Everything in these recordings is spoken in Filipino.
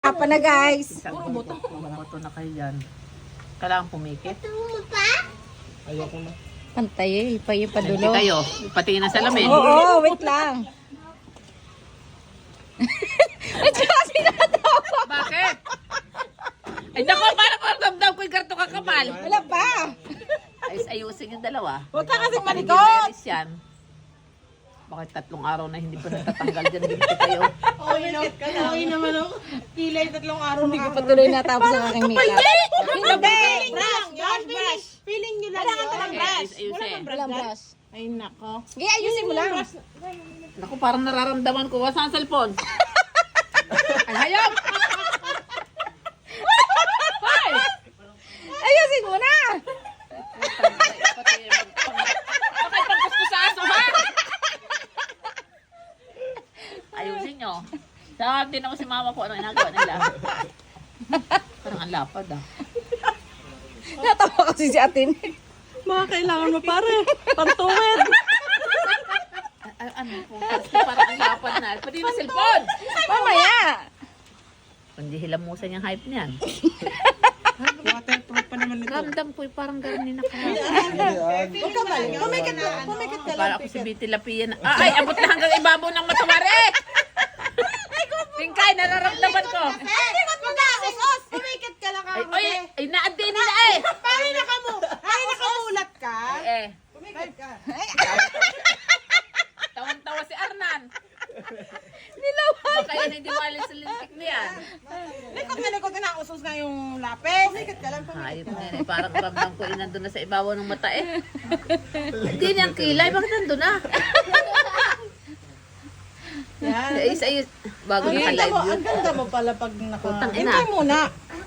Apa na guys. Puro boto. Boto na kayo dyan. Kailangan pumikit. Ayoko na. Pantay eh, Hindi padulo. kayo. Patingin na salamin. Oo, wait lang. At saka sinatawa. Bakit? Ay, naku, parang maramdam ko yung garto kakapal. Wala pa. Ayusin yung dalawa. Huwag ka kasing Hindi malikot. maalis yan. Bakit 3 araw na hindi pa natatanggal dyan? Hindi kayo. Okay naman ako. Kilay 3 araw Hindi ko patuloy natapos ang aking makeup. Hindi. Feeling nyo lang yun. Ayusin. Walang brush. Ay nako. Sige, ayusin mo lang. Naku, parang nararamdaman ko. Saan ang cellphone? Ay, hayop! Hoy! Ayusin mo na. Bakit pagkusko sa aso, ha? Ayusin nyo. Saan din ako si mama ko. Ano ginagawa nila? Parang ang lapad, ah. Natawa kasi si atin. Mga kailangan mo pare. Pantuwid. Ano po? Parang ang lapad na. Pati na cellphone! Mamaya. Hindi hilamusan yung hype niyan. Waterproof pa naman ito. Ramdam ko parang ganin na kahapon. Pumikit ka lang. Para ako si Betty Lapian. Ay, abot na hanggang ibabaw ng matawari! Tingkay, nararamdaman ko. Hindi mo pag-aos. Pumikit ka lang Ay, ako. ay, naadi nila eh. Pare nakamulat ka. Eh, Pumikit ka. tawang-tawa si Arnan. Nilawan. Baka yan hindi maalis sa lintik niyan. Likot na usos na yung lapis. Pumikit ka lang. Hayop na yun eh. Parang ramdam ko nandun na sa ibabaw ng mata eh. Hindi niyang kilay. Bakit nandun na? Ayos. Bago naka-live yun. Ang ganda mo pala pag naka... Putang ina. Hintay muna.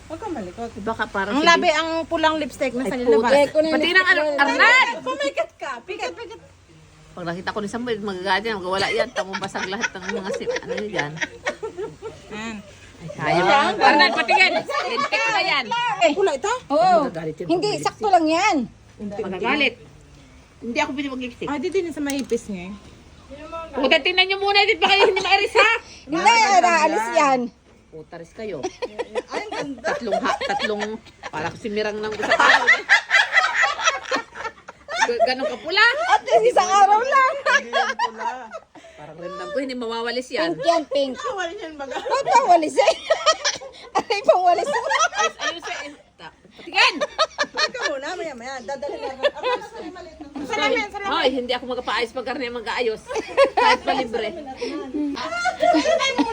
Huwag kang malikot. Baka parang Ang si labi, ang pulang lipstick na sa Ay, nilabas. Pati ng Arnan! Pumikit ka. Pikit. Pag nakita ko ni Samuel, magagalit yan, magawala yan. Tamubasag lahat ng mga ano niya dyan. Ay, sayang. Arnan, patingin! Lintik na yan. Pula ito? Oo. Magagalit yan. Hindi, sakto lang yan. Magagalit. Hindi ako pwede mag-lipstick. Ah, dito din sa mahipis niya eh. Puta, tingnan nyo muna. Dito ba kayo hindi mairis ha? Hindi, naalis yan. Putaris kayo. Ay, ganda. Tatlong, para kasi mirang ng sa araw. Ganon ka pula. At least isang araw lang. Parang ramdam ko, hindi mawawalis yan. Pink yan, pink. Kawali niyan baga. Huwag kang walis eh. Aray pang walis mo. Ayos. Patingin! Huwag ka muna, maya. Dadalhin natin. Salamin. Hoy, hindi ako magpaayos pag karne mag-aayos. Kahit pa libre. Sunay mo